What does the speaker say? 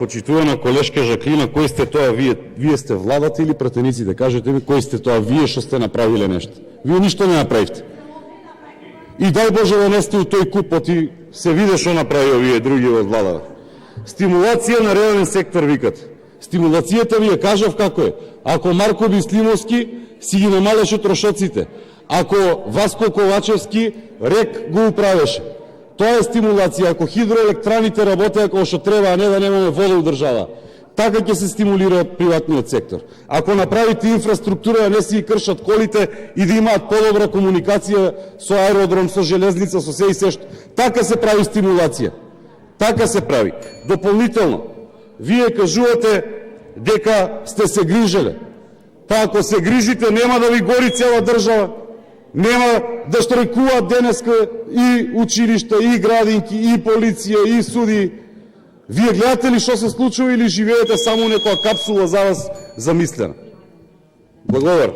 Почитувана колешка Жаклина, кој сте тоа вие? Вие сте владата или пратениците? Кажете ми кој сте тоа вие што сте направиле нешто? Вие ништо не направивте. И дај Боже да не сте у тој куп, оти се виде што направи овие други од владата. Стимулација на реален сектор викат. Стимулацијата ви ја кажав како е. Ако Марко Бислимовски си ги намалеше трошоците, ако Васко Ковачевски РЕК го управеше, тоа е стимулација. Ако хидроелектраните работеа како што треба, а не да немаме вода у држава, така ќе се стимулира приватниот сектор. Ако направите инфраструктура, да не си кршат колите и да имаат подобра комуникација со аеродром, со железница, со се и се што, така се прави стимулација. Така се прави. Дополнително, вие кажувате дека сте се грижеле. Па ако се грижите, нема да ви гори цела држава. Нема да штрajкуваат денеска и училишта, и градинки, и полиција, и суди. Вие гледате ли што се случува или живеете само некоја капсула за вас замислена? Благодарам.